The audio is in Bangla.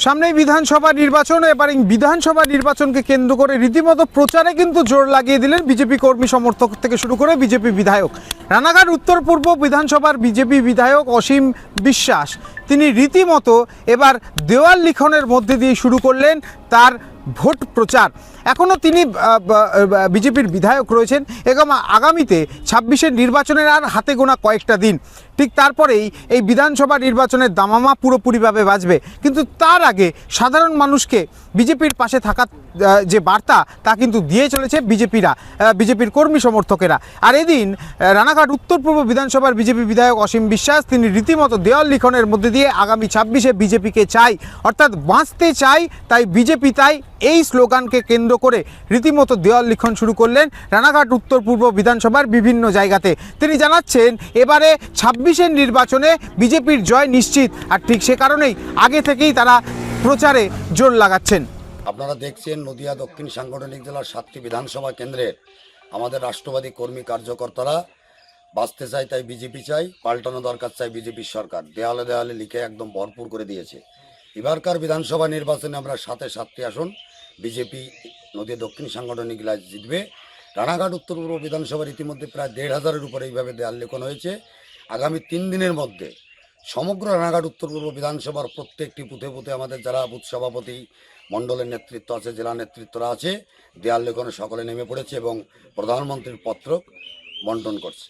সামনেই বিধানসভা নির্বাচন। এবার এই বিধানসভা নির্বাচনকে কেন্দ্র করে রীতিমতো প্রচারে কিন্তু জোর লাগিয়ে দিলেন বিজেপি কর্মী সমর্থক থেকে শুরু করে বিজেপি বিধায়ক। রানাঘাট উত্তর পূর্ব বিধানসভার বিজেপি বিধায়ক অসীম বিশ্বাস তিনি রীতিমতো এবার দেওয়াল লিখনের মধ্যে দিয়ে শুরু করলেন তার ভোট প্রচার। এখনও তিনি বিজেপির বিধায়ক রয়েছেন এবং আগামীতে ২৬-এর নির্বাচনের আর হাতে গোনা কয়েকটা দিন, ঠিক তারপরেই এই বিধানসভা নির্বাচনের দামামা পুরোপুরিভাবে বাজবে। কিন্তু তার আগে সাধারণ মানুষকে বিজেপির পাশে থাকার যে বার্তা তা কিন্তু দিয়ে চলেছে বিজেপির কর্মী সমর্থকেরা। আর এদিন রানাঘাট উত্তর পূর্ব বিধানসভার বিজেপি বিধায়ক অসীম বিশ্বাস তিনি রীতিমতো দেওয়াল লিখনের মধ্যে দিয়ে আগামী ২৬-এ বিজেপিকে চাই, অর্থাৎ বাঁচতে চাই তাই বিজেপি তাই, এই স্লোগানকে কেন্দ্র করে রীতিমতো দেওয়াল লিখন শুরু করলেন রানাঘাট উত্তর পূর্ব বিধানসভার বিভিন্ন জায়গাতে। তিনি জানাচ্ছেন এবারে ২৬-এর নির্বাচনে বিজেপির জয় নিশ্চিত, আর ঠিক সে কারণেই আগে থেকেই তারা প্রচারে জোর লাগাচ্ছেন। আপনারা দেখছেন নদিয়া দক্ষিণ সাংগঠনিক জেলার ৭টি বিধানসভা কেন্দ্রে আমাদের রাষ্ট্রবাদী কর্মী কার্যকর্তারা বাঁচতে চাই তাই বিজেপি চাই, পাল্টানো দরকার চাই বিজেপির সরকার দেওয়ালে দেওয়ালে লিখে একদম ভরপুর করে দিয়েছে। এবারকার বিধানসভা নির্বাচনে আমরা ৭টি আসন বিজেপি নদিয়া দক্ষিণ সাংগঠনিক জেলায় জিতবে। রানাঘাট উত্তর পূর্ব বিধানসভার ইতিমধ্যে প্রায় ১,৫০০-এর উপরে এইভাবে দেয়াল লেখন হয়েছে। আগামী ৩ দিনের মধ্যে সমগ্র রানাঘাট উত্তর পূর্ব বিধানসভার প্রত্যেকটি বুথে বুথে আমাদের যারা বুথ সভাপতি মণ্ডলের নেতৃত্ব আছে, জেলা নেতৃত্বরা আছে, দেয়াল লেখনে সকলে নেমে পড়েছে এবং প্রধানমন্ত্রীর পত্র বন্টন করছে।